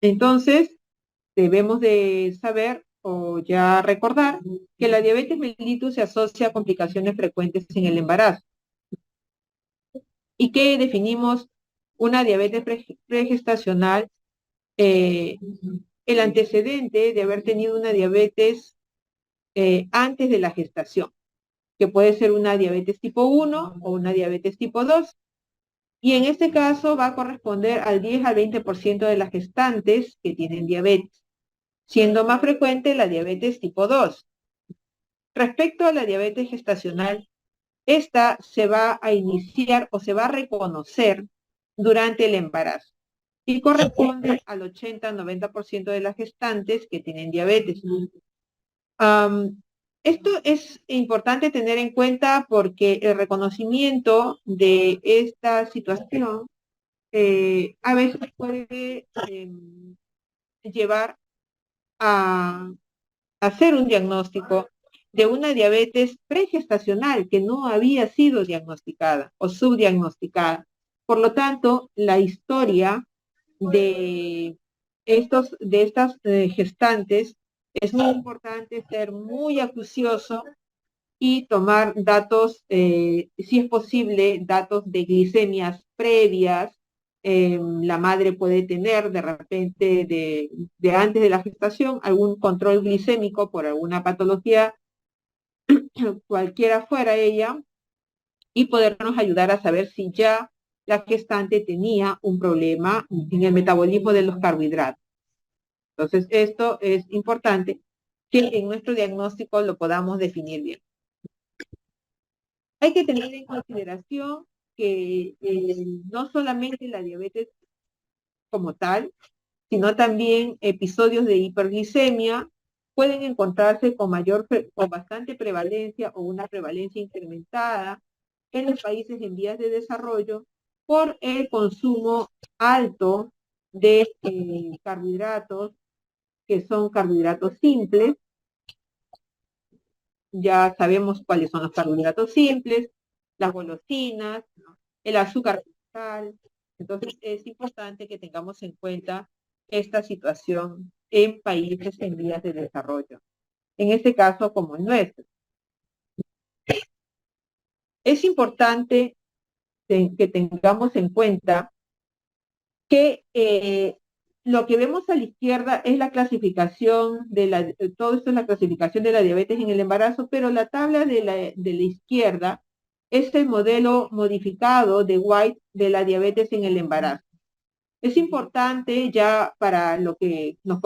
Entonces, debemos de saber o ya recordar que la diabetes mellitus se asocia a complicaciones frecuentes en el embarazo y que definimos una diabetes pregestacional, eh, el antecedente de haber tenido una diabetes antes de la gestación, que puede ser una diabetes tipo 1 o una diabetes tipo 2. Y en este caso va a corresponder al 10 al 20% de las gestantes que tienen diabetes, siendo más frecuente la diabetes tipo 2. Respecto a la diabetes gestacional, esta se va a iniciar o se va a reconocer durante el embarazo y corresponde al 80-90% de las gestantes que tienen diabetes. Esto es importante tener en cuenta porque el reconocimiento de esta situación a veces puede llevar a hacer un diagnóstico de una diabetes pregestacional que no había sido diagnosticada o subdiagnosticada. Por lo tanto, la historia de estas gestantes es muy importante ser muy acucioso y tomar datos, si es posible, datos de glicemias previas. La madre puede tener de repente de antes de la gestación algún control glicémico por alguna patología, cualquiera fuera ella, y podernos ayudar a saber si ya la gestante tenía un problema en el metabolismo de los carbohidratos. Entonces, esto es importante que en nuestro diagnóstico lo podamos definir bien. Hay que tener en consideración que no solamente la diabetes como tal, sino también episodios de hiperglicemia pueden encontrarse con bastante prevalencia o una prevalencia incrementada en los países en vías de desarrollo por el consumo alto de carbohidratos, que son carbohidratos simples. Ya sabemos cuáles son los carbohidratos simples, las golosinas, ¿no? El azúcar cristal. Entonces es importante que tengamos en cuenta esta situación en países en vías de desarrollo. En este caso, como el nuestro. Es importante que tengamos en cuenta que lo que vemos a la izquierda es la clasificación todo esto es la clasificación de la diabetes en el embarazo, pero la tabla de la izquierda es el modelo modificado de White de la diabetes en el embarazo. Es importante ya para lo que nos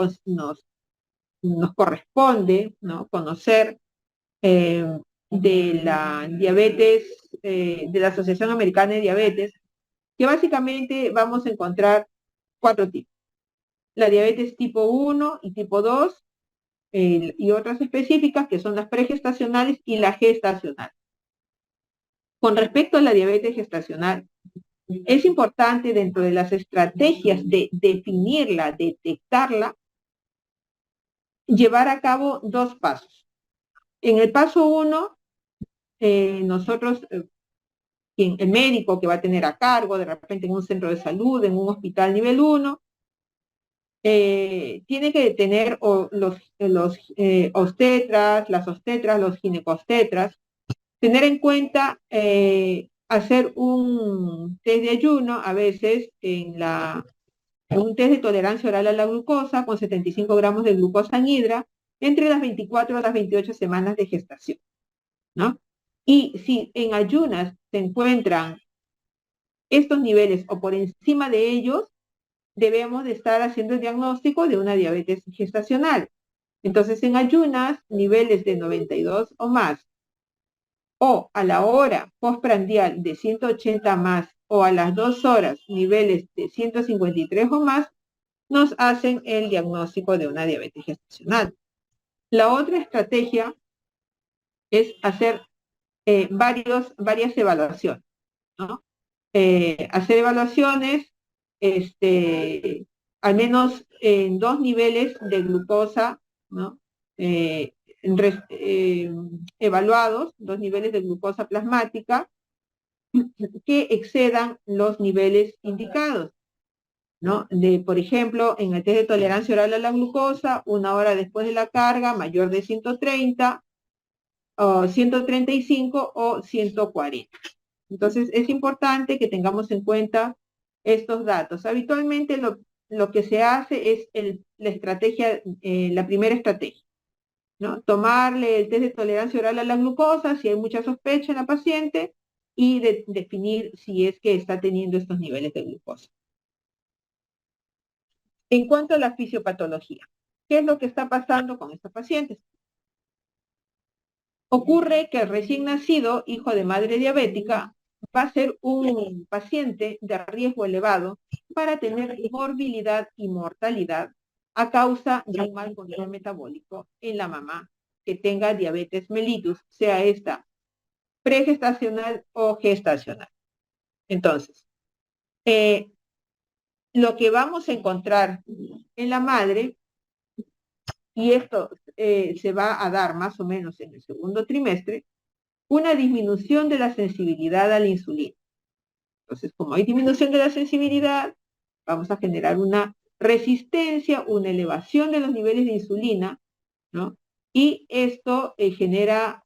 corresponde, ¿no? Conocer de la diabetes, de la Asociación Americana de Diabetes, que básicamente vamos a encontrar 4 tipos. La diabetes tipo 1 y tipo 2, y otras específicas que son las pregestacionales y la gestacional. Con respecto a la diabetes gestacional, es importante dentro de las estrategias de definirla, detectarla, llevar a cabo 2 pasos. En el paso 1, nosotros, el médico que va a tener a cargo, de repente en un centro de salud, en un hospital nivel 1, tiene que tener los obstetras, las obstetras, los ginecobstetras, tener en cuenta hacer un test de ayuno, a veces un test de tolerancia oral a la glucosa con 75 gramos de glucosa anhidra entre las 24 a las 28 semanas de gestación, ¿no? Y si en ayunas se encuentran estos niveles o por encima de ellos, debemos de estar haciendo el diagnóstico de una diabetes gestacional. Entonces, en ayunas, niveles de 92 o más, o a la hora postprandial de 180 más, o a las 2 horas, niveles de 153 o más, nos hacen el diagnóstico de una diabetes gestacional. La otra estrategia es hacer varias evaluaciones, ¿no? Hacer evaluaciones, al menos en 2 niveles de glucosa, ¿no? Eh, Evaluados, 2 niveles de glucosa plasmática que excedan los niveles indicados. ¿no? Por ejemplo, en el test de tolerancia oral a la glucosa, 1 hora después de la carga, mayor de 130, o 135 o 140. Entonces, es importante que tengamos en cuenta estos datos. Habitualmente lo que se hace es la estrategia, la primera estrategia, ¿no? Tomarle el test de tolerancia oral a la glucosa, si hay mucha sospecha en la paciente, y definir si es que está teniendo estos niveles de glucosa. En cuanto a la fisiopatología, ¿qué es lo que está pasando con estos pacientes? Ocurre que el recién nacido, hijo de madre diabética, va a ser un paciente de riesgo elevado para tener morbilidad y mortalidad a causa de un mal control metabólico en la mamá que tenga diabetes mellitus, sea esta pregestacional o gestacional. Entonces, lo que vamos a encontrar en la madre, y esto se va a dar más o menos en el segundo trimestre, una disminución de la sensibilidad a la insulina. Entonces, como hay disminución de la sensibilidad, vamos a generar una resistencia, una elevación de los niveles de insulina, ¿no? Y esto genera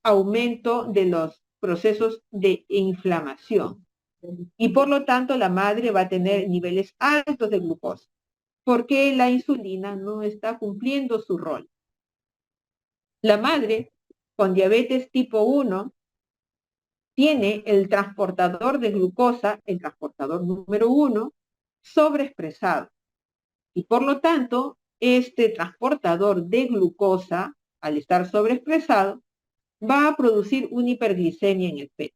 aumento de los procesos de inflamación. Y por lo tanto, la madre va a tener niveles altos de glucosa, porque la insulina no está cumpliendo su rol. La madre con diabetes tipo 1 tiene el transportador de glucosa, el transportador número 1, sobreexpresado. Y por lo tanto, este transportador de glucosa, al estar sobreexpresado, va a producir una hiperglicemia en el feto.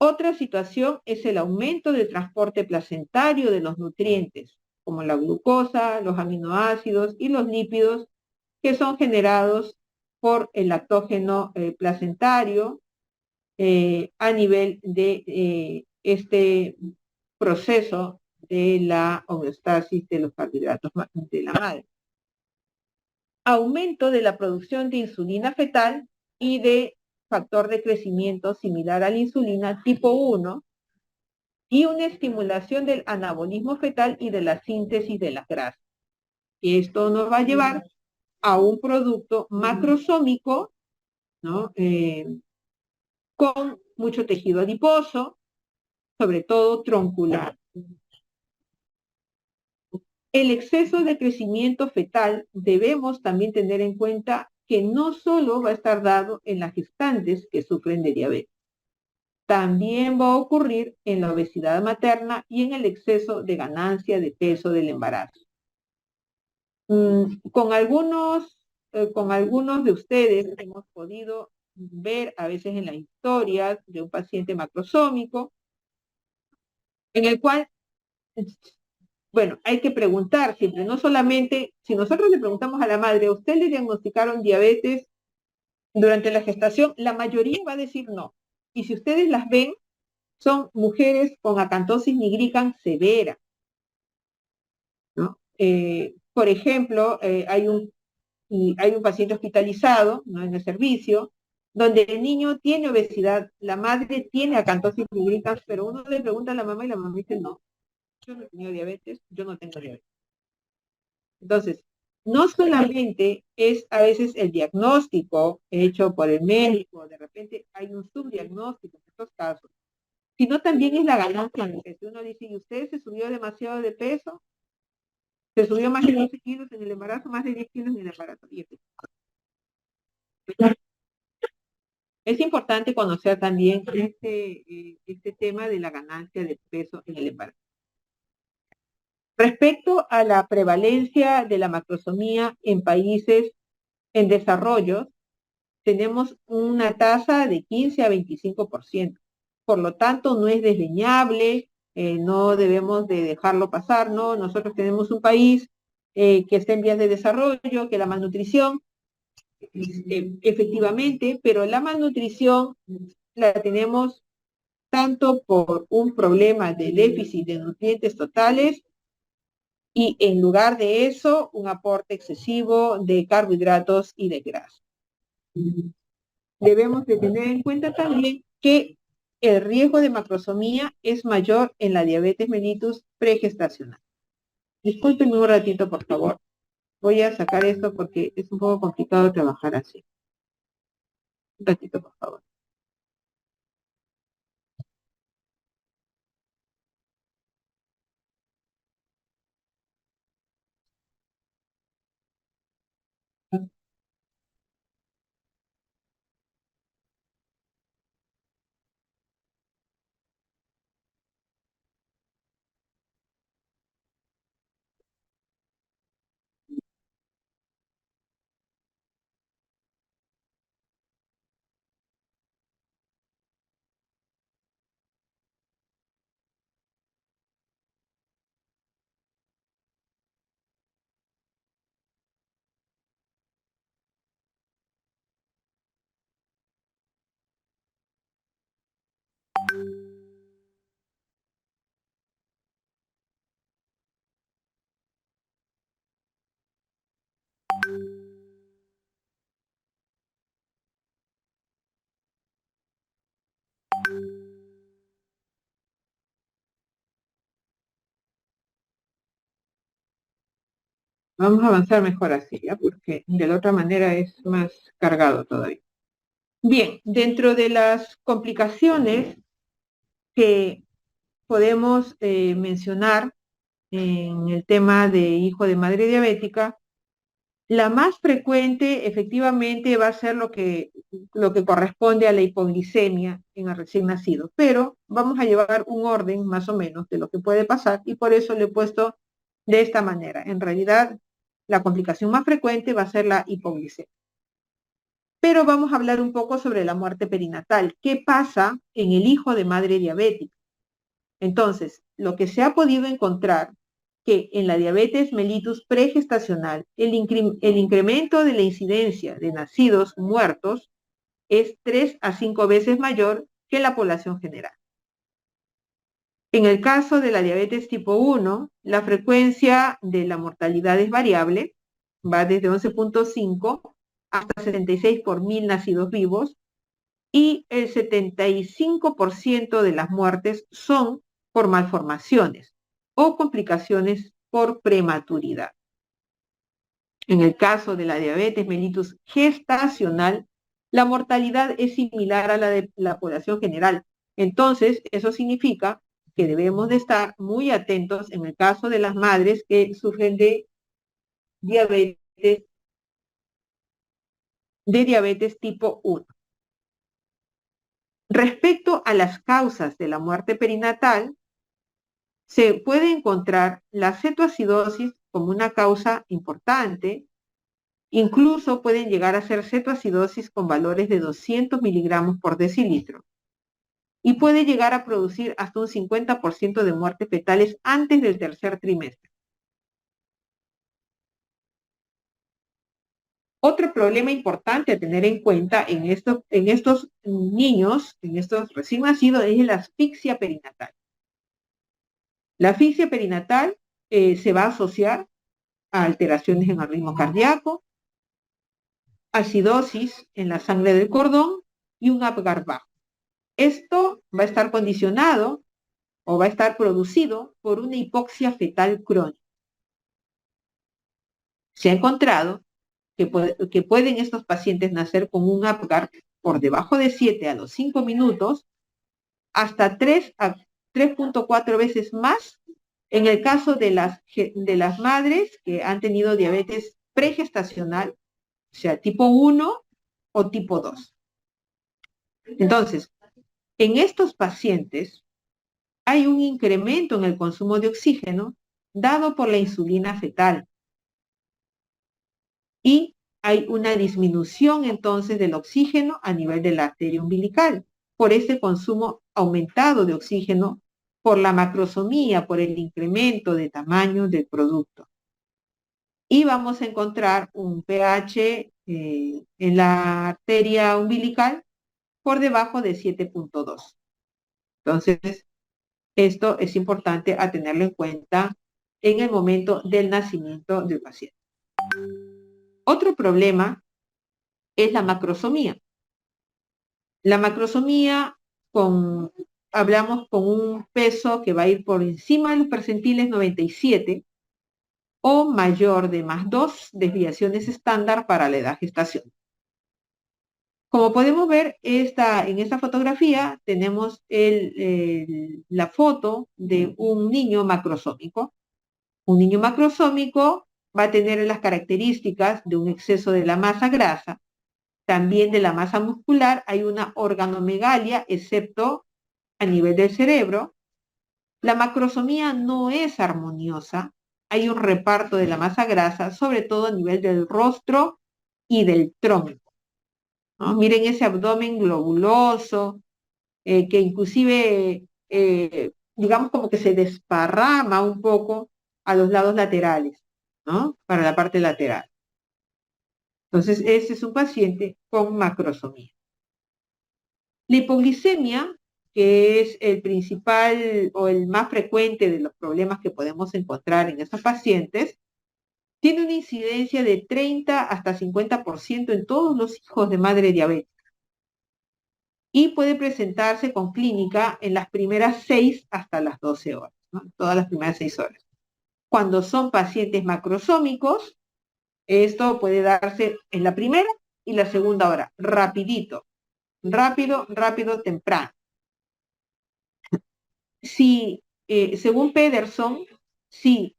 Otra situación es el aumento del transporte placentario de los nutrientes, como la glucosa, los aminoácidos y los lípidos, que son generados por el lactógeno placentario a nivel de este proceso de la homeostasis de los carbohidratos de la madre. Aumento de la producción de insulina fetal y de factor de crecimiento similar a la insulina tipo 1 y una estimulación del anabolismo fetal y de la síntesis de las grasas. Esto nos va a llevar a un producto macrosómico, ¿no? Con mucho tejido adiposo, sobre todo troncular. El exceso de crecimiento fetal debemos también tener en cuenta que no solo va a estar dado en las gestantes que sufren de diabetes, también va a ocurrir en la obesidad materna y en el exceso de ganancia de peso del embarazo. Con algunos de ustedes hemos podido ver a veces en las historias de un paciente macrosómico, en el cual, bueno, hay que preguntar siempre, no solamente, si nosotros le preguntamos a la madre, ¿a usted le diagnosticaron diabetes durante la gestación? La mayoría va a decir no. Y si ustedes las ven, son mujeres con acantosis nigricans severa, ¿no? Por ejemplo, hay un paciente hospitalizado, ¿no?, en el servicio, donde el niño tiene obesidad, la madre tiene acantosis nigricans, pero uno le pregunta a la mamá y la mamá dice no, yo no he tenido diabetes, yo no tengo diabetes. Entonces, no solamente es a veces el diagnóstico hecho por el médico, de repente hay un subdiagnóstico en estos casos, sino también es la ganancia, que si uno dice, ¿y usted se subió demasiado de peso? Se subió más de 12 kilos en el embarazo, más de 10 kilos en el embarazo. Es importante conocer también este tema de la ganancia de peso en el embarazo. Respecto a la prevalencia de la macrosomía en países en desarrollo, tenemos una tasa de 15 a 25%. Por lo tanto, no es desdeñable, no debemos de dejarlo pasar, ¿no? Nosotros tenemos un país que está en vías de desarrollo, que la malnutrición, efectivamente, pero la malnutrición la tenemos tanto por un problema de déficit de nutrientes totales y en lugar de eso, un aporte excesivo de carbohidratos y de grasa. Debemos de tener en cuenta también que el riesgo de macrosomía es mayor en la diabetes mellitus pregestacional. Discúlpenme un ratito, por favor. Voy a sacar esto porque es un poco complicado trabajar así. Un ratito, por favor. Vamos a avanzar mejor así, ¿ya? Porque de la otra manera es más cargado todavía. Bien, dentro de las complicaciones que podemos mencionar en el tema de hijo de madre diabética, la más frecuente efectivamente va a ser lo que corresponde a la hipoglicemia en el recién nacido, pero vamos a llevar un orden más o menos de lo que puede pasar y por eso le he puesto de esta manera. En realidad, la complicación más frecuente va a ser la hipoglicemia. Pero vamos a hablar un poco sobre la muerte perinatal. ¿Qué pasa en el hijo de madre diabética? Entonces, lo que se ha podido encontrar que en la diabetes mellitus pregestacional el incremento de la incidencia de nacidos muertos es 3 a 5 veces mayor que en la población general. En el caso de la diabetes tipo 1, la frecuencia de la mortalidad es variable, va desde 11.5 hasta 76 por 1000 nacidos vivos, y el 75% de las muertes son por malformaciones o complicaciones por prematuridad. En el caso de la diabetes mellitus gestacional, la mortalidad es similar a la de la población general. Entonces, eso significa que debemos de estar muy atentos en el caso de las madres que sufren de diabetes tipo 1. Respecto a las causas de la muerte perinatal, se puede encontrar la cetoacidosis como una causa importante, incluso pueden llegar a ser cetoacidosis con valores de 200 miligramos por decilitro y puede llegar a producir hasta un 50% de muertes fetales antes del tercer trimestre. Otro problema importante a tener en cuenta en estos niños, en estos recién nacidos, es la asfixia perinatal. La asfixia perinatal se va a asociar a alteraciones en el ritmo cardíaco, acidosis en la sangre del cordón y un Apgar bajo. Esto va a estar condicionado o va a estar producido por una hipoxia fetal crónica. Se ha encontrado que pueden estos pacientes nacer con un Apgar por debajo de 7 a los 5 minutos, hasta 3 a 3.4 veces más en el caso de las madres que han tenido diabetes pregestacional, o sea, tipo 1 o tipo 2. Entonces, en estos pacientes hay un incremento en el consumo de oxígeno dado por la insulina fetal y hay una disminución entonces del oxígeno a nivel de la arteria umbilical por ese consumo aumentado de oxígeno, por la macrosomía, por el incremento de tamaño del producto. Y vamos a encontrar un pH en la arteria umbilical por debajo de 7.2. Entonces, esto es importante a tenerlo en cuenta en el momento del nacimiento del paciente. Otro problema es la macrosomía. La macrosomía con, hablamos con un peso que va a ir por encima de los percentiles 97 o mayor de +2 desviaciones estándar para la edad gestacional. Como podemos ver, en esta fotografía tenemos la foto de un niño macrosómico. Un niño macrosómico va a tener las características de un exceso de la masa grasa, también de la masa muscular. Hay una organomegalia, excepto a nivel del cerebro. La macrosomía no es armoniosa. Hay un reparto de la masa grasa, sobre todo a nivel del rostro y del tronco, ¿no? Miren ese abdomen globuloso, que inclusive, digamos, como que se desparrama un poco a los lados laterales, ¿no? Para la parte lateral. Entonces, ese es un paciente con macrosomía. La hipoglicemia, que es el principal o el más frecuente de los problemas que podemos encontrar en estos pacientes, tiene una incidencia de 30 hasta 50% en todos los hijos de madre diabética y puede presentarse con clínica en las primeras 6 hasta las 12 horas, ¿no? Todas las primeras 6 horas. Cuando son pacientes macrosómicos, esto puede darse en la primera y la segunda hora, rapidito, rápido, temprano. Si, según Pederson, si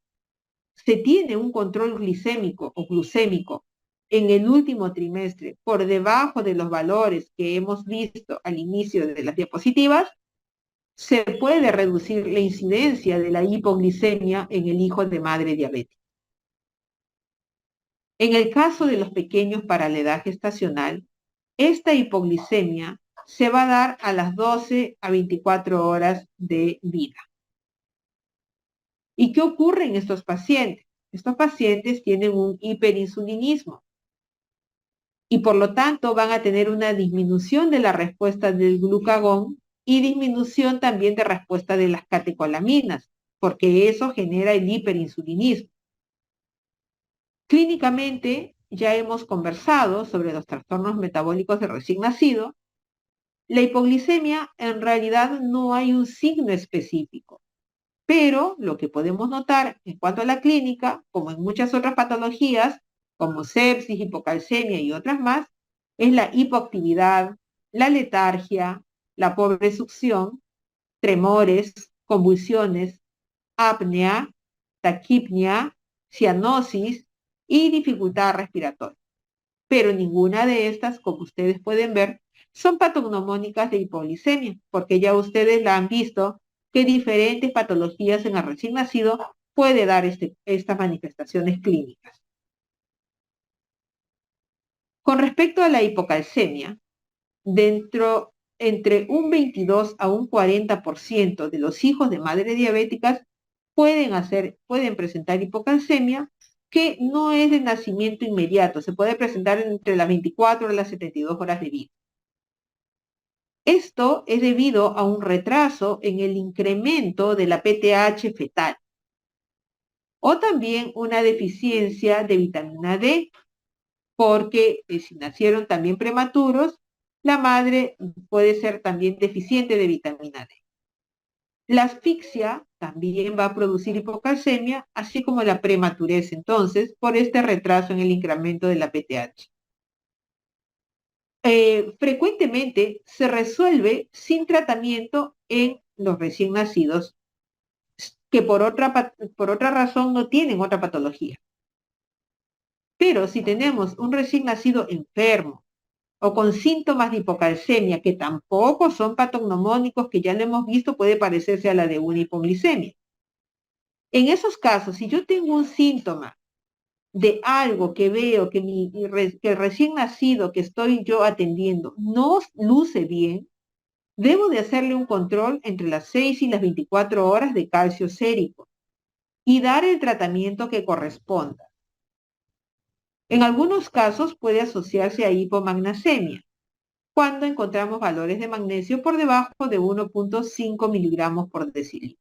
se tiene un control glicémico o glucémico en el último trimestre por debajo de los valores que hemos visto al inicio de las diapositivas, se puede reducir la incidencia de la hipoglicemia en el hijo de madre diabética. En el caso de los pequeños para la edad gestacional, esta hipoglicemia se va a dar a las 12 a 24 horas de vida. ¿Y qué ocurre en estos pacientes? Estos pacientes tienen un hiperinsulinismo y por lo tanto van a tener una disminución de la respuesta del glucagón y disminución también de respuesta de las catecolaminas, porque eso genera el hiperinsulinismo. Clínicamente, ya hemos conversado sobre los trastornos metabólicos de recién nacido. La hipoglicemia, en realidad no hay un signo específico, pero lo que podemos notar en cuanto a la clínica, como en muchas otras patologías, como sepsis, hipocalcemia y otras más, es la hipoactividad, la letargia, la pobre succión, tremores, convulsiones, apnea, taquipnea, cianosis y dificultad respiratoria. Pero ninguna de estas, como ustedes pueden ver, son patognomónicas de hipoglicemia, porque ya ustedes la han visto que diferentes patologías en el recién nacido puede dar estas manifestaciones clínicas. Con respecto a la hipocalcemia, entre un 22 a un 40% de los hijos de madres diabéticas pueden presentar hipocalcemia, que no es de nacimiento inmediato, se puede presentar entre las 24 y las 72 horas de vida. Esto es debido a un retraso en el incremento de la PTH fetal o también una deficiencia de vitamina D, porque si nacieron también prematuros, la madre puede ser también deficiente de vitamina D. La asfixia también va a producir hipocalcemia, así como la prematurez, entonces, por este retraso en el incremento de la PTH. Frecuentemente se resuelve sin tratamiento en los recién nacidos que por otra razón no tienen otra patología. Pero si tenemos un recién nacido enfermo o con síntomas de hipocalcemia que tampoco son patognomónicos, que ya lo hemos visto, puede parecerse a la de una hipoglicemia. En esos casos, si yo tengo un síntoma de algo que veo que el recién nacido que estoy yo atendiendo no luce bien, debo de hacerle un control entre las 6 y las 24 horas de calcio sérico y dar el tratamiento que corresponda. En algunos casos puede asociarse a hipomagnesemia, cuando encontramos valores de magnesio por debajo de 1.5 miligramos por decilitro.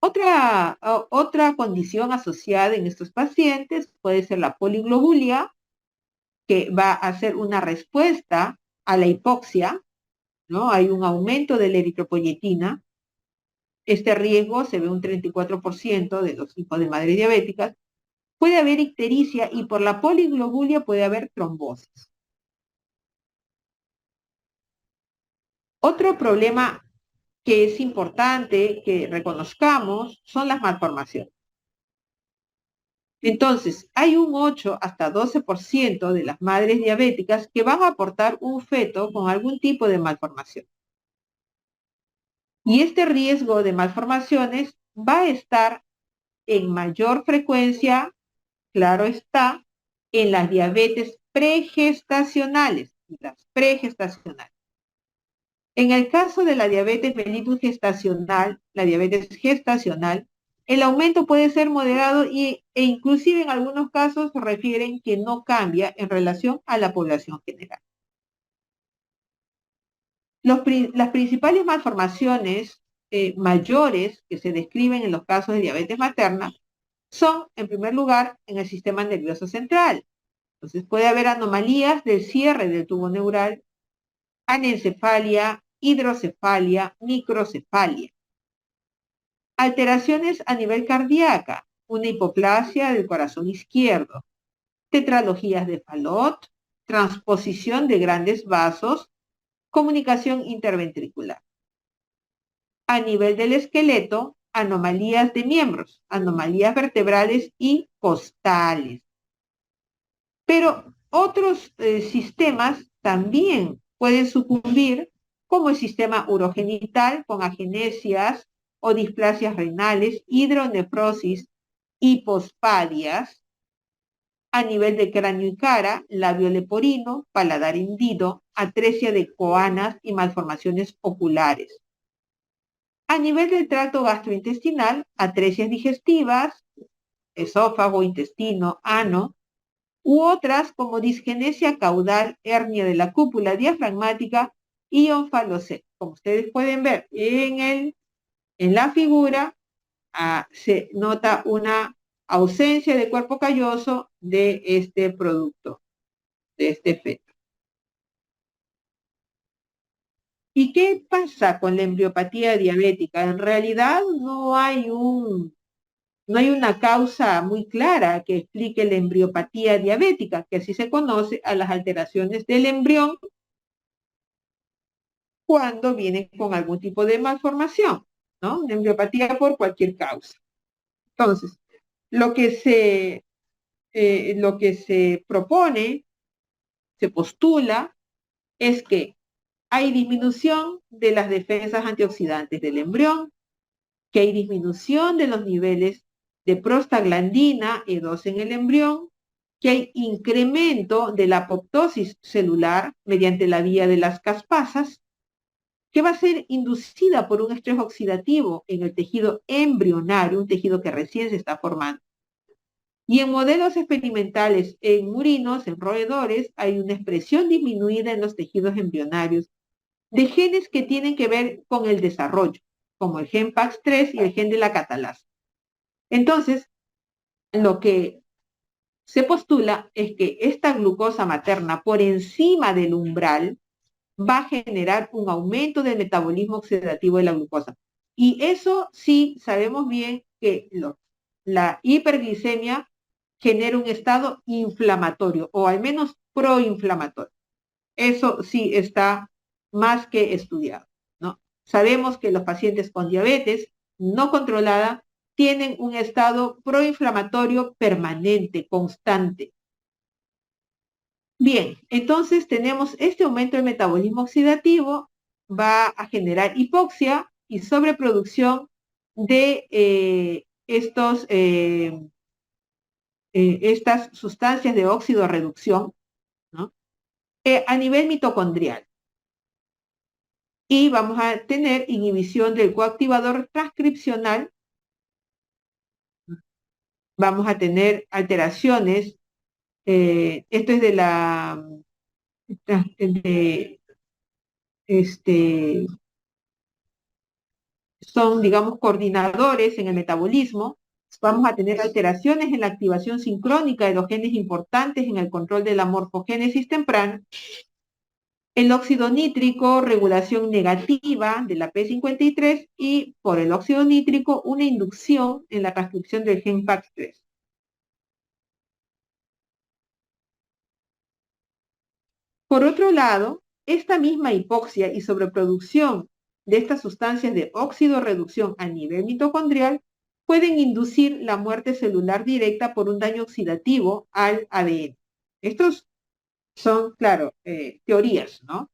Otra condición asociada en estos pacientes puede ser la poliglobulia, que va a ser una respuesta a la hipoxia, ¿no? Hay un aumento de la eritropoyetina. Este riesgo se ve un 34% de los hijos de madres diabéticas. Puede haber ictericia y por la poliglobulia puede haber trombosis. Otro problema que es importante que reconozcamos son las malformaciones. Entonces, hay un 8 hasta 12% de las madres diabéticas que van a aportar un feto con algún tipo de malformación. Y este riesgo de malformaciones va a estar en mayor frecuencia, claro está, en las diabetes pregestacionales. Las pregestacionales. En el caso de la diabetes mellitus gestacional, la diabetes gestacional, el aumento puede ser moderado e inclusive en algunos casos refieren que no cambia en relación a la población general. Las principales malformaciones mayores que se describen en los casos de diabetes materna son, en primer lugar, en el sistema nervioso central. Entonces puede haber anomalías del cierre del tubo neural, anencefalia, hidrocefalia, microcefalia. Alteraciones a nivel cardíaca, una hipoplasia del corazón izquierdo, tetralogías de Fallot, transposición de grandes vasos, comunicación interventricular. A nivel del esqueleto, anomalías de miembros, anomalías vertebrales y costales. Pero otros sistemas también pueden sucumbir, como el sistema urogenital con agenesias o displasias renales, hidronefrosis, hipospadias. A nivel de cráneo y cara, labio leporino, paladar hendido, atresia de coanas y malformaciones oculares. A nivel del tracto gastrointestinal, atresias digestivas, esófago, intestino, ano, u otras como disgenesia caudal, hernia de la cúpula diafragmática y onfalocet. Como ustedes pueden ver en la figura, se nota una ausencia de cuerpo calloso de este producto, de este feto. ¿Y qué pasa con la embriopatía diabética? En realidad no hay una causa muy clara que explique la embriopatía diabética, que así se conoce a las alteraciones del embrión cuando viene con algún tipo de malformación, ¿no? Una embriopatía por cualquier causa. Entonces, lo que se propone, se postula, es que hay disminución de las defensas antioxidantes del embrión, que hay disminución de los niveles de prostaglandina E2 en el embrión, que hay incremento de la apoptosis celular mediante la vía de las caspasas, que va a ser inducida por un estrés oxidativo en el tejido embrionario, un tejido que recién se está formando. Y en modelos experimentales en murinos, en roedores, hay una expresión disminuida en los tejidos embrionarios de genes que tienen que ver con el desarrollo, como el gen PAX3 y el gen de la catalasa. Entonces, lo que se postula es que esta glucosa materna por encima del umbral va a generar un aumento del metabolismo oxidativo de la glucosa. Y eso sí sabemos bien que la hiperglicemia genera un estado inflamatorio o al menos proinflamatorio. Eso sí está más que estudiado, ¿no? Sabemos que los pacientes con diabetes no controlada tienen un estado proinflamatorio permanente, constante. Bien, entonces tenemos este aumento del metabolismo oxidativo, va a generar hipoxia y sobreproducción de estas sustancias de óxido reducción, ¿no? A nivel mitocondrial. Y vamos a tener inhibición del coactivador transcripcional. Vamos a tener alteraciones. Esto es son, digamos, coordinadores en el metabolismo. Vamos a tener alteraciones en la activación sincrónica de los genes importantes en el control de la morfogénesis temprana. El óxido nítrico, regulación negativa de la P53 y por el óxido nítrico, una inducción en la transcripción del gen PAX3. Por otro lado, esta misma hipoxia y sobreproducción de estas sustancias de óxido reducción a nivel mitocondrial pueden inducir la muerte celular directa por un daño oxidativo al ADN. Estos son, claro, teorías, ¿no?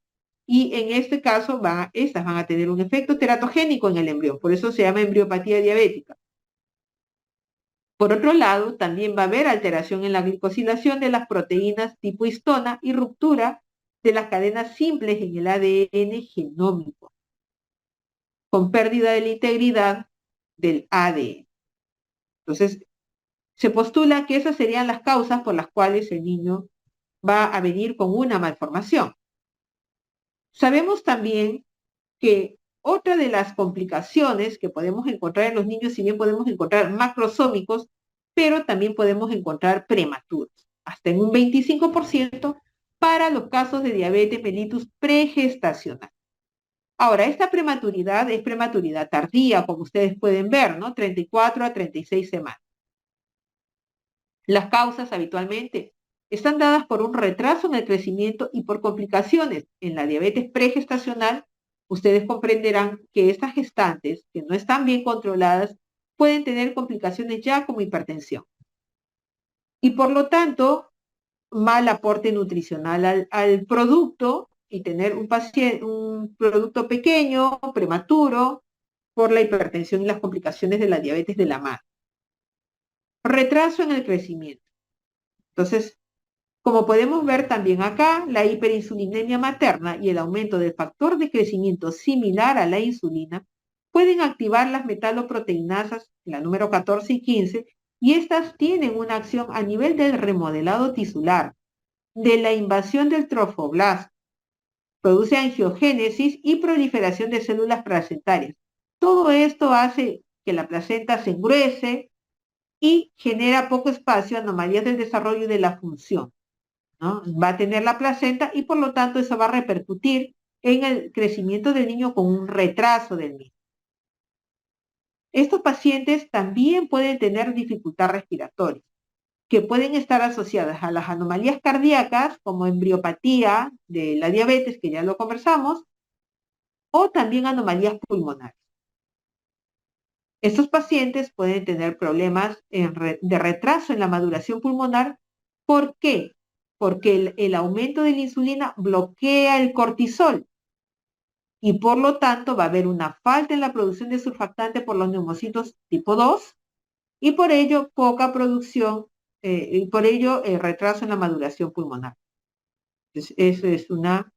Y en este caso, estas van a tener un efecto teratogénico en el embrión, por eso se llama embriopatía diabética. Por otro lado, también va a haber alteración en la glicosilación de las proteínas tipo histona y ruptura de las cadenas simples en el ADN genómico, con pérdida de la integridad del ADN. Entonces, se postula que esas serían las causas por las cuales el niño va a venir con una malformación. Sabemos también que otra de las complicaciones que podemos encontrar en los niños, si bien podemos encontrar macrosómicos, pero también podemos encontrar prematuros, hasta en un 25% para los casos de diabetes mellitus pregestacional. Ahora, esta prematuridad es prematuridad tardía, como ustedes pueden ver, ¿no? 34 a 36 semanas. Las causas habitualmente están dadas por un retraso en el crecimiento y por complicaciones en la diabetes pregestacional. Ustedes comprenderán que estas gestantes que no están bien controladas pueden tener complicaciones ya como hipertensión. Y por lo tanto, mal aporte nutricional al producto y tener un producto pequeño, prematuro, por la hipertensión y las complicaciones de la diabetes de la madre. Retraso en el crecimiento. Entonces, como podemos ver también acá, la hiperinsulinemia materna y el aumento del factor de crecimiento similar a la insulina pueden activar las metaloproteinasas, la número 14 y 15, y estas tienen una acción a nivel del remodelado tisular, de la invasión del trofoblasto, produce angiogénesis y proliferación de células placentarias. Todo esto hace que la placenta se engruese y genera poco espacio, anomalías del desarrollo y de la función, ¿no? Va a tener la placenta y por lo tanto eso va a repercutir en el crecimiento del niño con un retraso del mismo. Estos pacientes también pueden tener dificultad respiratoria, que pueden estar asociadas a las anomalías cardíacas, como embriopatía de la diabetes, que ya lo conversamos, o también anomalías pulmonares. Estos pacientes pueden tener problemas de retraso en la maduración pulmonar. ¿Por qué? Porque el aumento de la insulina bloquea el cortisol y por lo tanto va a haber una falta en la producción de surfactante por los neumocitos tipo 2 y por ello poca producción y por ello retraso en la maduración pulmonar. Entonces, eso es una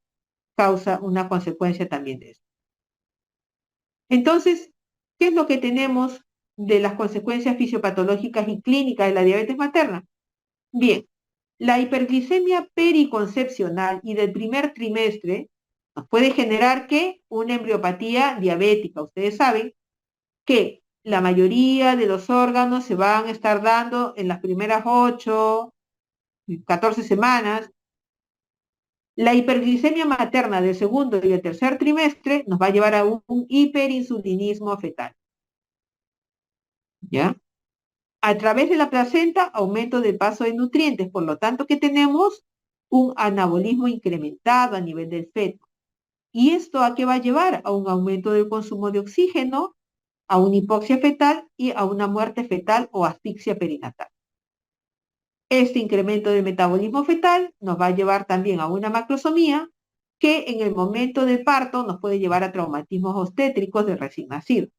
causa, una consecuencia también de eso. Entonces, ¿qué es lo que tenemos de las consecuencias fisiopatológicas y clínicas de la diabetes materna? Bien, la hiperglicemia periconcepcional y del primer trimestre nos puede generar ¿qué? Una embriopatía diabética. Ustedes saben que la mayoría de los órganos se van a estar dando en las primeras 8, 14 semanas. La hiperglicemia materna del segundo y el tercer trimestre nos va a llevar a un hiperinsulinismo fetal. ¿Ya? A través de la placenta, aumento del paso de nutrientes, por lo tanto que tenemos un anabolismo incrementado a nivel del feto. ¿Y esto a qué va a llevar? A un aumento del consumo de oxígeno, a una hipoxia fetal y a una muerte fetal o asfixia perinatal. Este incremento del metabolismo fetal nos va a llevar también a una macrosomía que en el momento del parto nos puede llevar a traumatismos obstétricos del recién nacido.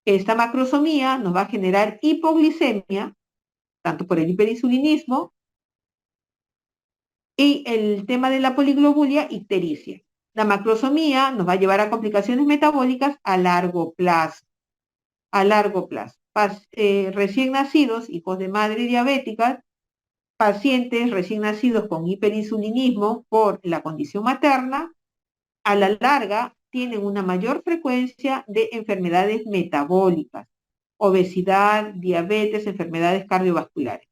Esta macrosomía nos va a generar hipoglicemia, tanto por el hiperinsulinismo, y el tema de la poliglobulia ictericia. La macrosomía nos va a llevar a complicaciones metabólicas a largo plazo. A largo plazo. Recién nacidos, hijos de madre diabéticas, pacientes recién nacidos con hiperinsulinismo por la condición materna, a la larga tienen una mayor frecuencia de enfermedades metabólicas, obesidad, diabetes, enfermedades cardiovasculares.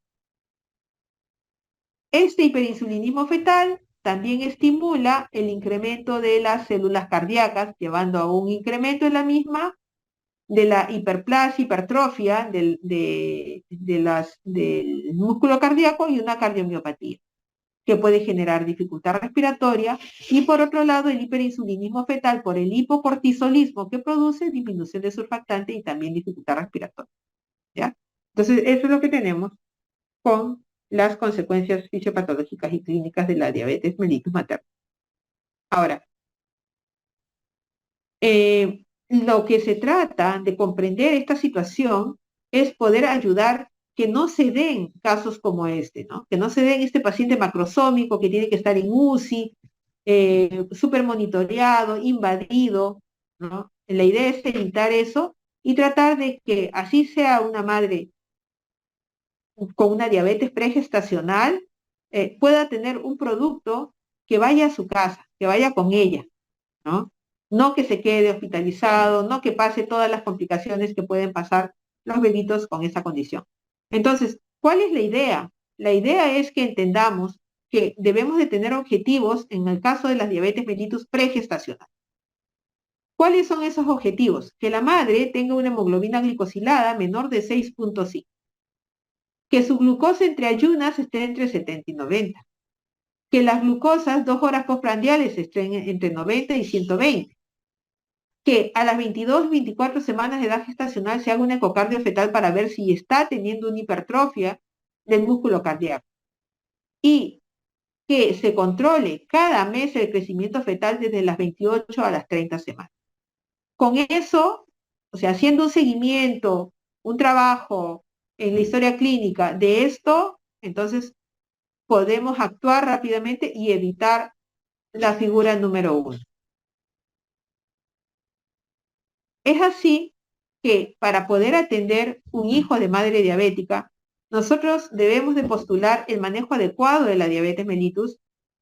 Este hiperinsulinismo fetal también estimula el incremento de las células cardíacas, llevando a un incremento en la misma de la hiperplasia, hipertrofia del músculo cardíaco y una cardiomiopatía, que puede generar dificultad respiratoria, y por otro lado el hiperinsulinismo fetal por el hipocortisolismo que produce disminución de surfactante y también dificultad respiratoria, ¿ya? Entonces, eso es lo que tenemos con las consecuencias fisiopatológicas y clínicas de la diabetes mellitus materna. Ahora, lo que se trata de comprender esta situación es poder ayudar que no se den casos como este, ¿no? Que no se den este paciente macrosómico que tiene que estar en UCI, súper monitoreado, invadido, ¿no? La idea es evitar eso y tratar de que así sea una madre con una diabetes pregestacional, pueda tener un producto que vaya a su casa, que vaya con ella, ¿no? No que se quede hospitalizado, no que pase todas las complicaciones que pueden pasar los bebitos con esa condición. Entonces, ¿cuál es la idea? La idea es que entendamos que debemos de tener objetivos en el caso de las diabetes mellitus pregestacional. ¿Cuáles son esos objetivos? Que la madre tenga una hemoglobina glicosilada menor de 6.5, que su glucosa entre ayunas esté entre 70 y 90, que las glucosas 2 horas postprandiales estén entre 90 y 120, que a las 22, 24 semanas de edad gestacional se haga un ecocardio fetal para ver si está teniendo una hipertrofia del músculo cardíaco, y que se controle cada mes el crecimiento fetal desde las 28 a las 30 semanas. Con eso, o sea, haciendo un seguimiento, un trabajo en la historia clínica de esto, entonces podemos actuar rápidamente y evitar la figura número 1. Es así que para poder atender un hijo de madre diabética, nosotros debemos de postular el manejo adecuado de la diabetes mellitus,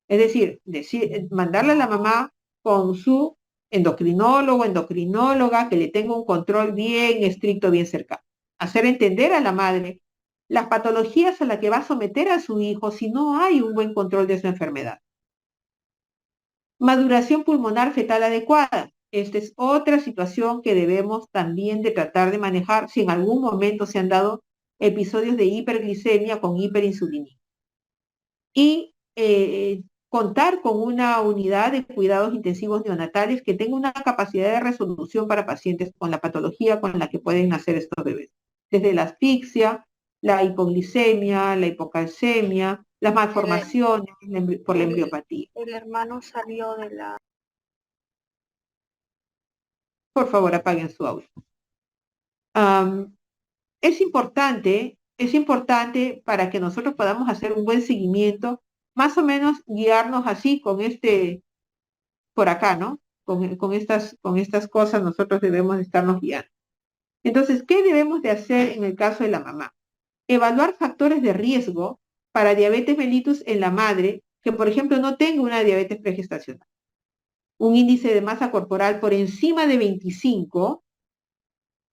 es decir, mandarle a la mamá con su endocrinólogo, endocrinóloga, que le tenga un control bien estricto, bien cercano. Hacer entender a la madre las patologías a las que va a someter a su hijo si no hay un buen control de su enfermedad. Maduración pulmonar fetal adecuada. Esta es otra situación que debemos también de tratar de manejar si en algún momento se han dado episodios de hiperglicemia con hiperinsulinismo. Y contar con una unidad de cuidados intensivos neonatales que tenga una capacidad de resolución para pacientes con la patología con la que pueden nacer estos bebés. Desde la asfixia, la hipoglicemia, la hipocalcemia, las malformaciones por la embriopatía. El hermano salió de la... Por favor, apaguen su audio. Es importante para que nosotros podamos hacer un buen seguimiento, más o menos guiarnos así con por acá, ¿no? Con estas cosas nosotros debemos de estarnos guiando. Entonces, ¿qué debemos de hacer en el caso de la mamá? Evaluar factores de riesgo para diabetes mellitus en la madre que, por ejemplo, no tenga una diabetes pregestacional. Un índice de masa corporal por encima de 25,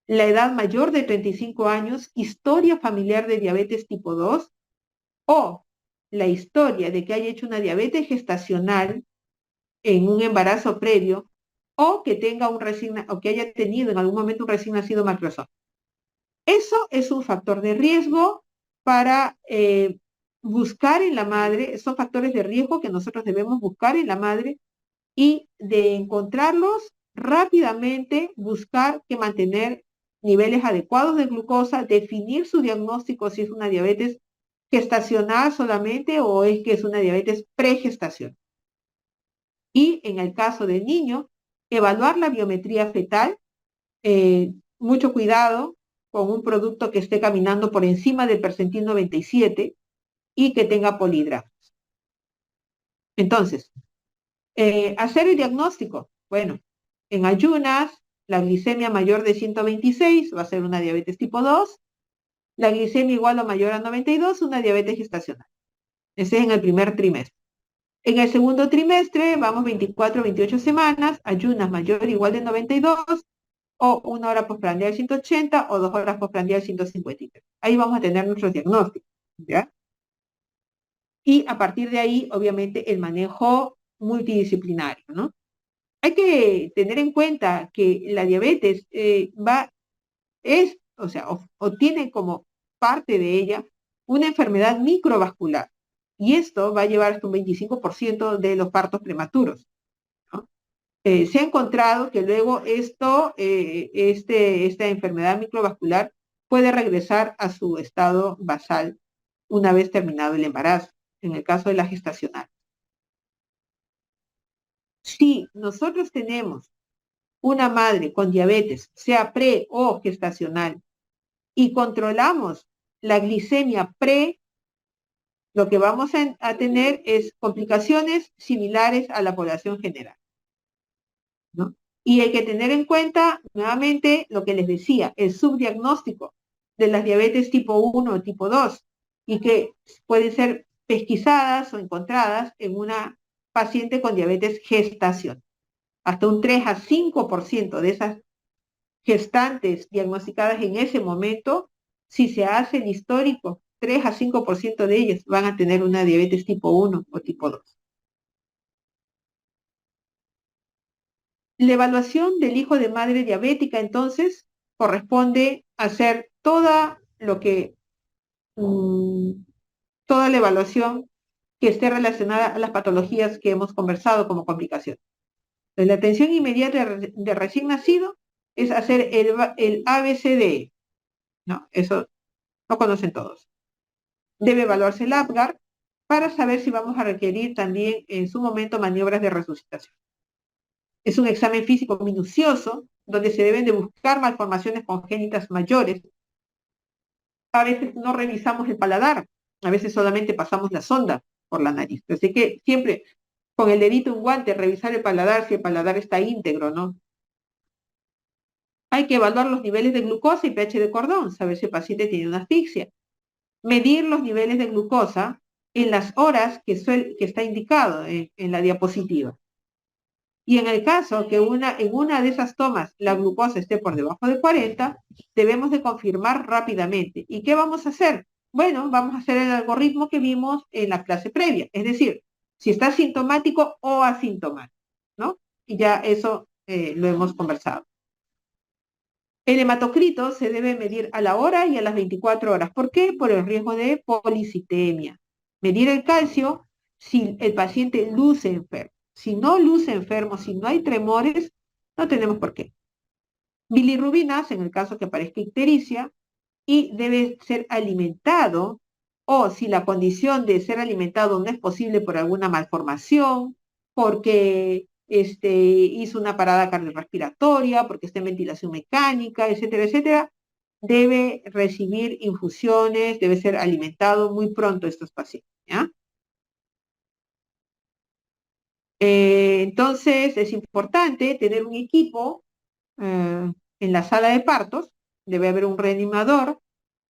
la edad mayor de 35 años, historia familiar de diabetes tipo 2 o la historia de que haya hecho una diabetes gestacional en un embarazo previo o que tenga o que haya tenido en algún momento un recién nacido macrosómico. Eso es un factor de riesgo para buscar en la madre, son factores de riesgo que nosotros debemos buscar en la madre y de encontrarlos rápidamente, buscar que mantener niveles adecuados de glucosa, definir su diagnóstico si es una diabetes gestacional solamente o es que es una diabetes pregestacional. Y en el caso del niño, evaluar la biometría fetal, mucho cuidado con un producto que esté caminando por encima del percentil 97 y que tenga polígrafos. Entonces, hacer el diagnóstico. Bueno, en ayunas, la glicemia mayor de 126 va a ser una diabetes tipo 2, la glicemia igual o mayor a 92, una diabetes gestacional. Ese es en el primer trimestre. En el segundo trimestre, vamos 24 28 semanas, ayunas mayor o igual de 92, o 1 hora postprandial 180, o 2 horas postprandial 153. Ahí vamos a tener nuestros diagnósticos, ¿ya? y a partir de ahí, obviamente, el manejo multidisciplinario, ¿no? Hay que tener en cuenta que la diabetes o tiene como parte de ella una enfermedad microvascular. Y esto va a llevar hasta un 25% de los partos prematuros, ¿no? Se ha encontrado que luego esta enfermedad microvascular puede regresar a su estado basal una vez terminado el embarazo, en el caso de la gestacional. Si nosotros tenemos una madre con diabetes, sea pre o gestacional, y controlamos la glicemia pre, lo que vamos a tener es complicaciones similares a la población general, ¿no? Y hay que tener en cuenta, nuevamente, lo que les decía, el subdiagnóstico de las diabetes tipo 1 o tipo 2, y que pueden ser pesquisadas o encontradas en una paciente con diabetes gestacional. Hasta un 3 a 5% de esas gestantes diagnosticadas en ese momento, si se hace el histórico, 3 a 5% de ellas van a tener una diabetes tipo 1 o tipo 2. La evaluación del hijo de madre diabética, entonces, corresponde a hacer toda la evaluación que esté relacionada a las patologías que hemos conversado como complicación. Entonces, la atención inmediata de recién nacido es hacer el ABCDE, ¿no? Eso lo conocen todos. Debe evaluarse el APGAR para saber si vamos a requerir también en su momento maniobras de resucitación. Es un examen físico minucioso donde se deben de buscar malformaciones congénitas mayores. A veces no revisamos el paladar, a veces solamente pasamos la sonda por la nariz. Así que siempre con el dedito un guante revisar el paladar si el paladar está íntegro, ¿no? Hay que evaluar los niveles de glucosa y pH de cordón, saber si el paciente tiene una asfixia. Medir los niveles de glucosa en las horas que está indicado en la diapositiva. Y en el caso que en una de esas tomas la glucosa esté por debajo de 40, debemos de confirmar rápidamente. ¿Y qué vamos a hacer? Bueno, vamos a hacer el algoritmo que vimos en la clase previa, es decir, si está sintomático o asintomático, ¿no? Y ya eso lo hemos conversado. El hematocrito se debe medir a la hora y a las 24 horas. ¿Por qué? Por el riesgo de policitemia. Medir el calcio si el paciente luce enfermo. Si no luce enfermo, si no hay tremores, no tenemos por qué. Bilirrubinas, en el caso que aparezca ictericia, y debe ser alimentado, o si la condición de ser alimentado no es posible por alguna malformación, porque hizo una parada cardiorrespiratoria, porque está en ventilación mecánica, etcétera, etcétera, debe recibir infusiones, debe ser alimentado muy pronto estos pacientes, ¿ya? Entonces, es importante tener un equipo en la sala de partos, debe haber un reanimador,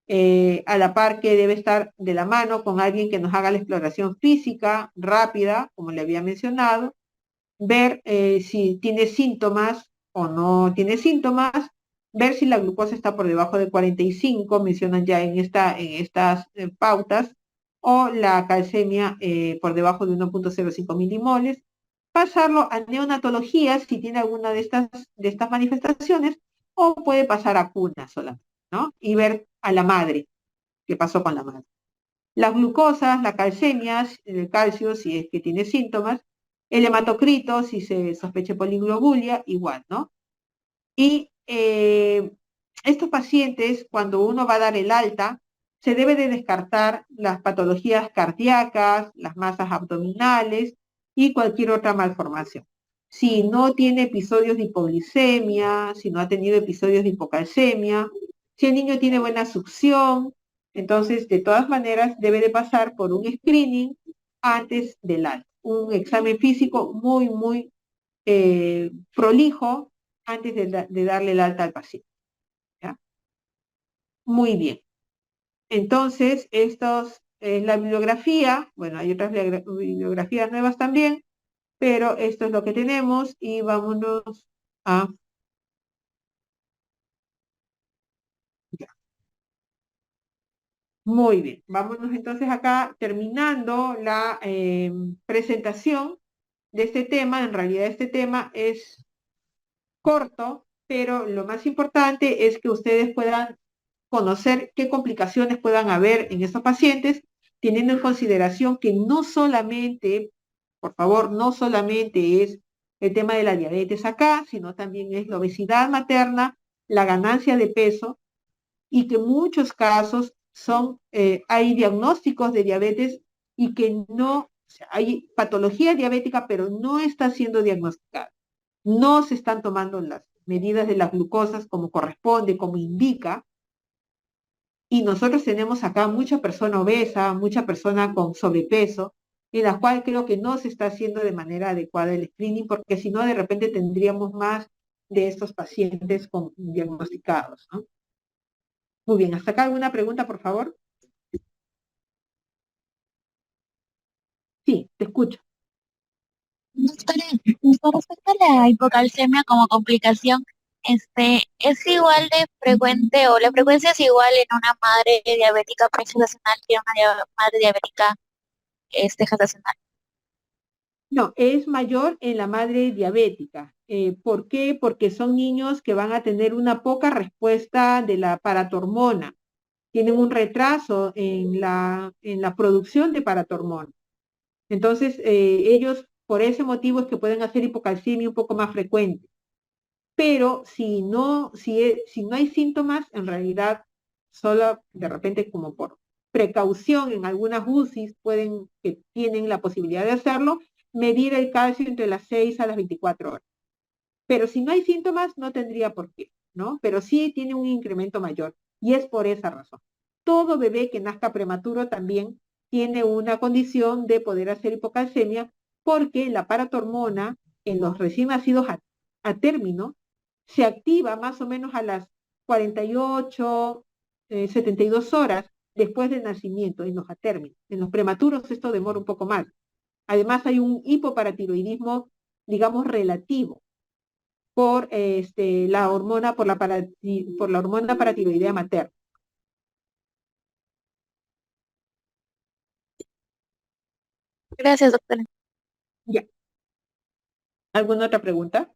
a la par que debe estar de la mano con alguien que nos haga la exploración física rápida, como le había mencionado, ver si tiene síntomas o no tiene síntomas, ver si la glucosa está por debajo de 45, mencionan ya en estas pautas, o la calcemia por debajo de 1.05 milimoles, pasarlo a neonatología si tiene alguna de estas manifestaciones, o puede pasar a cuna solamente, ¿no? Y ver a la madre, qué pasó con la madre. Las glucosas, las calcemias, el calcio, si es que tiene síntomas, el hematocrito, si se sospecha poliglobulia, igual, ¿no? Y estos pacientes, cuando uno va a dar el alta, se debe de descartar las patologías cardíacas, las masas abdominales y cualquier otra malformación. Si no tiene episodios de hipoglicemia, si no ha tenido episodios de hipocalcemia, si el niño tiene buena succión, entonces de todas maneras debe de pasar por un screening antes del alta, un examen físico muy, muy prolijo antes de darle el alta al paciente, ¿ya? Muy bien. Entonces, estos es la bibliografía. Bueno, hay otras bibliografías nuevas también, pero esto es lo que tenemos y vámonos a... Ya. Muy bien, vámonos entonces acá terminando la presentación de este tema. En realidad este tema es corto, pero lo más importante es que ustedes puedan conocer qué complicaciones puedan haber en estos pacientes, teniendo en consideración que no solamente, por favor, no solamente es el tema de la diabetes acá, sino también es la obesidad materna, la ganancia de peso, y que en muchos casos hay diagnósticos de diabetes y que no, o sea, hay patología diabética, pero no está siendo diagnosticada. No se están tomando las medidas de las glucosas como corresponde, como indica, y nosotros tenemos acá mucha persona obesa, mucha persona con sobrepeso, en la cual creo que no se está haciendo de manera adecuada el screening, porque si no, de repente tendríamos más de estos pacientes diagnosticados, ¿no? Muy bien, ¿hasta acá alguna pregunta, por favor? Sí, te escucho. Doctora, con respecto a la hipocalcemia como complicación, ¿es igual de frecuente o la frecuencia es igual en una madre diabética pregestacional que en una madre diabética gestacional? No, es mayor en la madre diabética. ¿Por qué? Porque son niños que van a tener una poca respuesta de la paratormona. Tienen un retraso en la producción de paratormona. Entonces, ellos, por ese motivo, es que pueden hacer hipocalcemia un poco más frecuente. Pero si no hay síntomas, en realidad, solo de repente como por precaución en algunas UCIs que tienen la posibilidad de hacerlo, medir el calcio entre las 6 a las 24 horas. Pero si no hay síntomas, no tendría por qué, ¿no? Pero sí tiene un incremento mayor y es por esa razón. Todo bebé que nazca prematuro también tiene una condición de poder hacer hipocalcemia porque la paratormona en los recién nacidos a término se activa más o menos a las 48, 72 horas después del nacimiento en los atérminos. En los prematuros esto demora un poco más. Además hay un hipoparatiroidismo, digamos, relativo por la hormona, por la hormona paratiroidea materna. Gracias, doctora. Ya. ¿Alguna otra pregunta?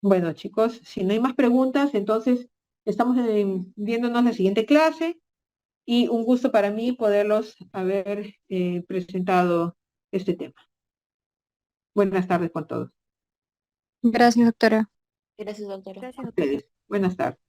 Bueno, chicos, si no hay más preguntas, entonces estamos viéndonos la siguiente clase y un gusto para mí poderlos haber presentado este tema. Buenas tardes con todos. Gracias, doctora. Gracias, doctora. Gracias, doctora. Ustedes. Buenas tardes.